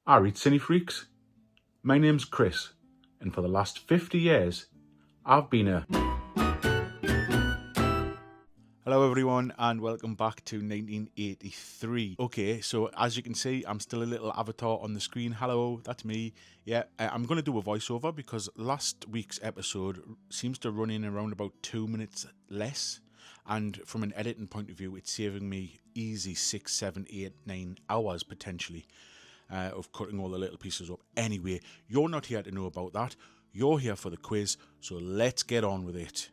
Alreet Cinefreaks. My name's Chris, and for the last 50 years, I've been a... Hello everyone and welcome back to 1983. Okay, so as you can see, I'm still a little avatar on the screen. Hello, that's me. Yeah, I'm going to do a voiceover because last week's episode seems to run in around about 2 minutes less. And from an editing point of view, it's saving me easy 6, 7, 8, 9 hours potentially of cutting all the little pieces up. Anyway, you're not here to know about that. You're here for the quiz, so let's get on with it.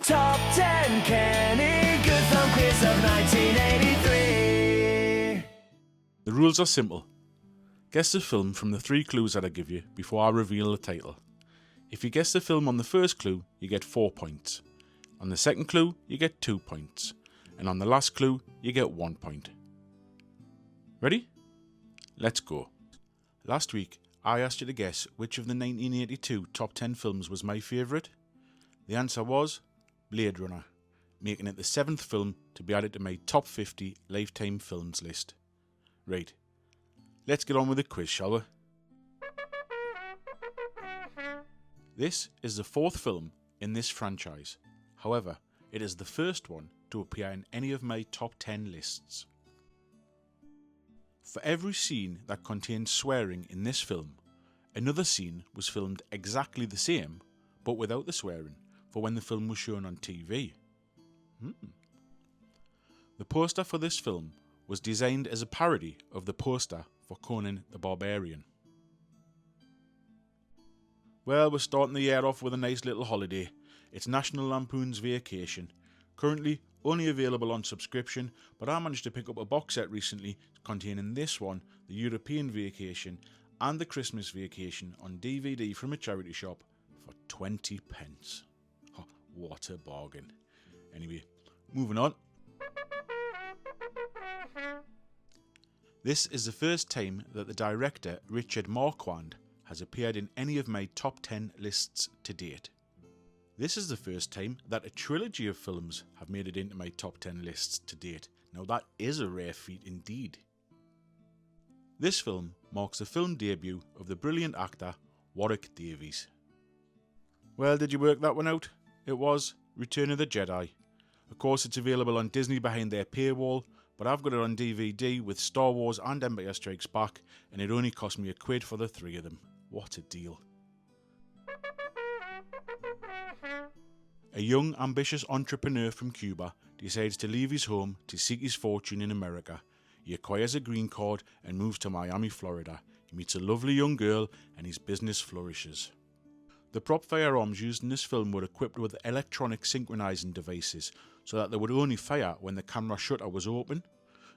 Top 10 Canny Good Film Quiz of 1983. The rules are simple. Guess the film from the 3 clues that I give you before I reveal the title. If you guess the film on the first clue, you get 4 points. On the second clue, you get 2 points. And on the last clue, you get 1 point. Ready? Let's go. Last week, I asked you to guess which of the 1982 top 10 films was my favourite. The answer was Blade Runner, making it the 7th film to be added to my top 50 lifetime films list. Right, let's get on with the quiz, shall we? This is the 4th film in this franchise. However, it is the first one to appear in any of my top 10 lists. For every scene that contains swearing in this film, another scene was filmed exactly the same, but without the swearing, for when the film was shown on TV. The poster for this film was designed as a parody of the poster for Conan the Barbarian. Well, we're starting the year off with a nice little holiday. It's National Lampoon's Vacation. Currently only available on subscription, but I managed to pick up a box set recently containing this one, the European Vacation, and the Christmas Vacation on DVD from a charity shop for 20 pence. Oh, what a bargain. Anyway, moving on. This is the first time that the director Richard Marquand has appeared in any of my top 10 lists to date. This is the first time that a trilogy of films have made it into my top 10 lists to date. Now that is a rare feat indeed. This film marks the film debut of the brilliant actor Warwick Davis. Well, did you work that one out? It was Return of the Jedi. Of course, it's available on Disney behind their paywall, but I've got it on DVD with Star Wars and Empire Strikes Back, and it only cost me £1 for the 3 of them. What a deal. A young, ambitious entrepreneur from Cuba decides to leave his home to seek his fortune in America. He acquires a green card and moves to Miami, Florida. He meets a lovely young girl and his business flourishes. The prop firearms used in this film were equipped with electronic synchronizing devices so that they would only fire when the camera shutter was open.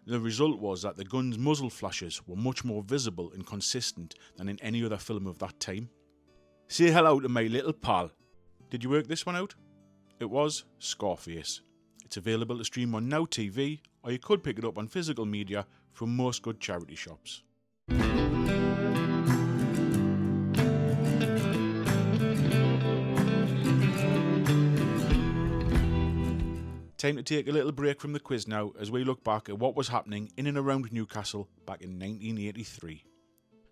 The result was that the gun's muzzle flashes were much more visible and consistent than in any other film of that time. Say hello to my little pal. Did you work this one out? It was Scarface. It's available to stream on Now TV, or you could pick it up on physical media from most good charity shops. Time to take a little break from the quiz now as we look back at what was happening in and around Newcastle back in 1983.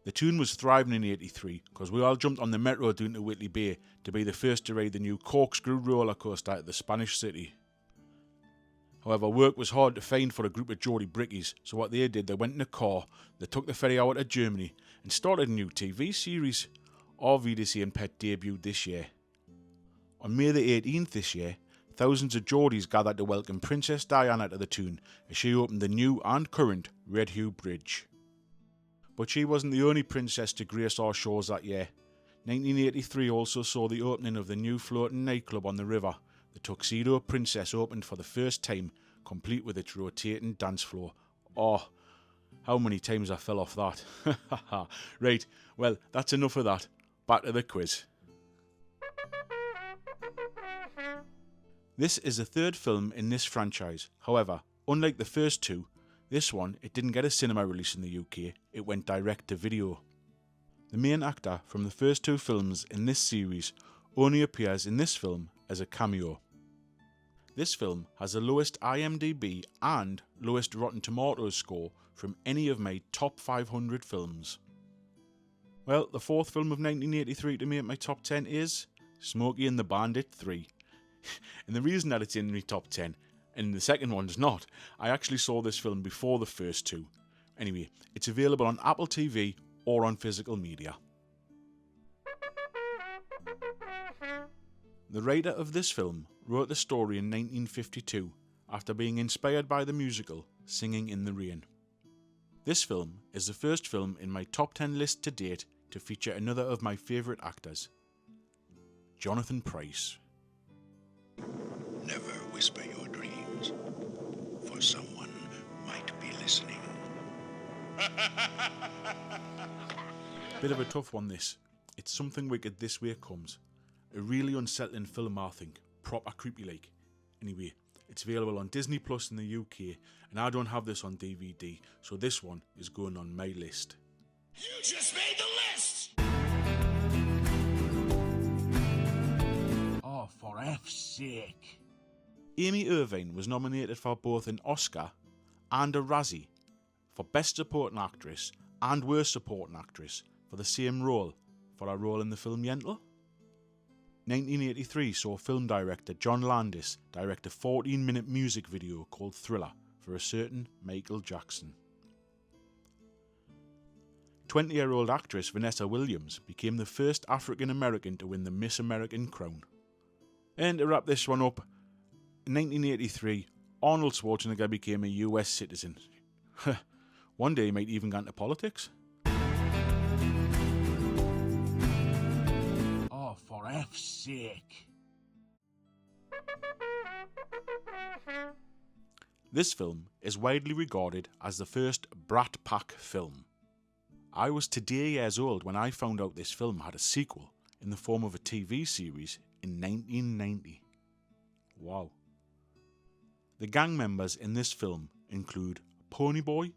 The tune was thriving in 83 because we all jumped on the metro down to Whitley Bay to be the first to ride the new corkscrew roller coaster at the Spanish city. However, work was hard to find for a group of Geordie brickies, so what they did, they went in a car, they took the ferry out to Germany and started a new TV series. RVDC and Pet debuted this year. On May the 18th this year, thousands of Geordies gathered to welcome Princess Diana to the tune as she opened the new and current Red Hugh Bridge. But she wasn't the only princess to grace our shores that year. 1983 also saw the opening of the new floating nightclub on the river. The Tuxedo Princess opened for the first time, complete with its rotating dance floor. Oh, how many times I fell off that. Right, well, that's enough of that. Back to the quiz. This is the 3rd film in this franchise. However, unlike the first 2, this one, it didn't get a cinema release in the UK, it went direct to video. The main actor from the first 2 films in this series only appears in this film as a cameo. This film has the lowest IMDb and lowest Rotten Tomatoes score from any of my top 500 films. Well, the fourth film of 1983 to make my top 10 is Smokey and the Bandit 3. And the reason that it's in my top 10, and the second one's not, I actually saw this film before the first two. Anyway, it's available on Apple TV or on physical media. The writer of this film wrote the story in 1952 after being inspired by the musical Singing in the Rain. This film is the first film in my top 10 list to date to feature another of my favourite actors, Jonathan Pryce. Never whisper your dreams, for someone might be listening. Bit of a tough one this. It's Something Wicked This Way Comes. A really unsettling film, I think. Proper creepy like. Anyway, it's available on Disney Plus in the UK, and I don't have this on DVD, so this one is going on my list. You just made the list! Oh, for F's sake. Amy Irvine was nominated for both an Oscar and a Razzie for Best Supporting Actress and Worst Supporting Actress for the same role, for her role in the film Yentl. 1983 saw film director John Landis direct a 14-minute music video called Thriller for a certain Michael Jackson. 20-year-old actress Vanessa Williams became the first African American to win the Miss American crown. And to wrap this one up, in 1983, Arnold Schwarzenegger became a US citizen. One day he might even go into politics. Oh, for F's sake. This film is widely regarded as the first Brat Pack film. I was today years old when I found out this film had a sequel in the form of a TV series in 1990. Wow. The gang members in this film include Ponyboy,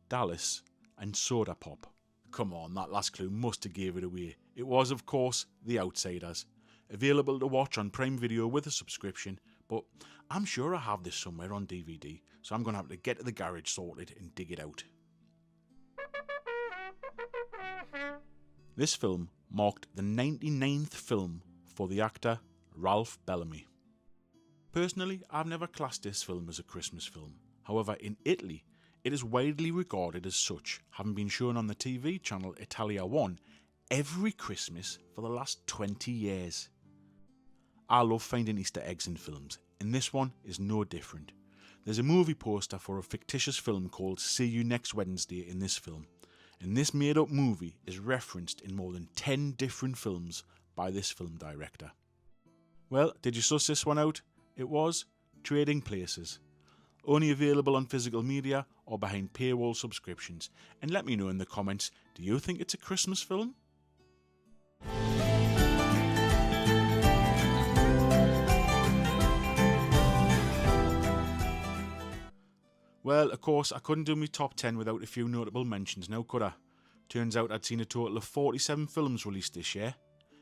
Dallas, and Soda Pop. Come on, that last clue must have gave it away. It was, of course, The Outsiders. Available to watch on Prime Video with a subscription, but I'm sure I have this somewhere on DVD, so I'm going to have to get to the garage sorted and dig it out. This film marked the 99th film for the actor Ralph Bellamy. Personally, I've never classed this film as a Christmas film. However, in Italy, it is widely regarded as such, having been shown on the TV channel Italia 1 every Christmas for the last 20 years. I love finding Easter eggs in films, and this one is no different. There's a movie poster for a fictitious film called See You Next Wednesday in this film, and this made-up movie is referenced in more than 10 different films by this film director. Well, did you suss this one out? It was Trading Places. Only available on physical media or behind paywall subscriptions. And let me know in the comments, do you think it's a Christmas film? Well, of course, I couldn't do my top 10 without a few notable mentions now, could I? Turns out I'd seen a total of 47 films released this year.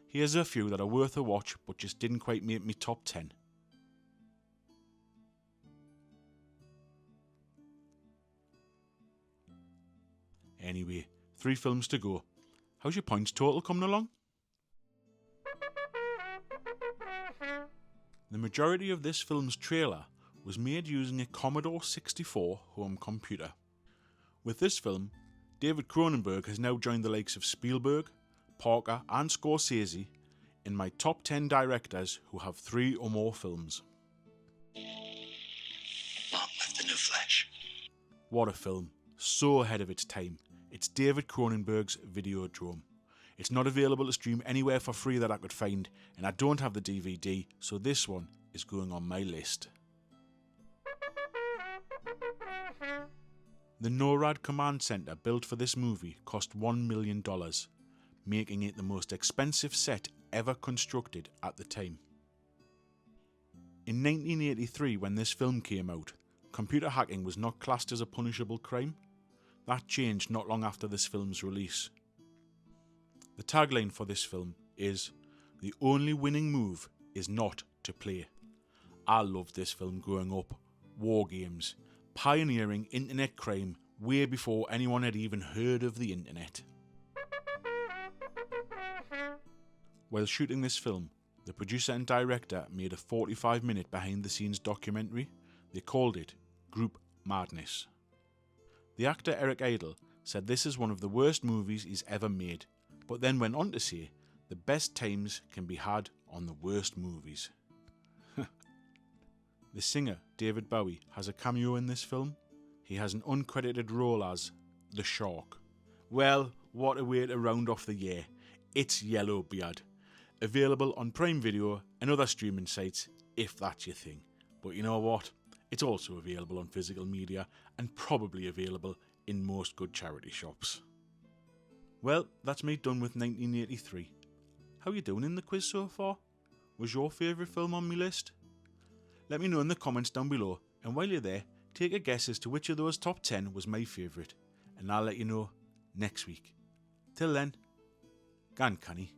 Here's a few that are worth a watch but just didn't quite make me top 10. Anyway, 3 films to go. How's your points total coming along? The majority of this film's trailer was made using a Commodore 64 home computer. With this film, David Cronenberg has now joined the likes of Spielberg, Parker and Scorsese in my top 10 directors who have 3 or more films. Long live the new flesh. What a film. So ahead of its time. It's David Cronenberg's Videodrome. It's not available to stream anywhere for free that I could find, and I don't have the DVD, so this one is going on my list. The NORAD command center built for this movie cost $1 million, making it the most expensive set ever constructed at the time. In 1983, when this film came out, computer hacking was not classed as a punishable crime. That changed not long after this film's release. The tagline for this film is, "The only winning move is not to play." I loved this film growing up. War games, pioneering internet crime way before anyone had even heard of the internet. While shooting this film, the producer and director made a 45-minute behind-the-scenes documentary. They called it Group Madness. The actor Eric Idle said this is one of the worst movies he's ever made, but then went on to say the best times can be had on the worst movies. The singer David Bowie has a cameo in this film. He has an uncredited role as the Shark. Well, what a way to round off the year. It's Yellowbeard. Available on Prime Video and other streaming sites if that's your thing. But you know what? It's also available on physical media and probably available in most good charity shops. Well, that's me done with 1983. How you doing in the quiz so far? Was your favourite film on my list? Let me know in the comments down below, and while you're there, take a guess as to which of those top 10 was my favourite, and I'll let you know next week. Till then, gan Canny.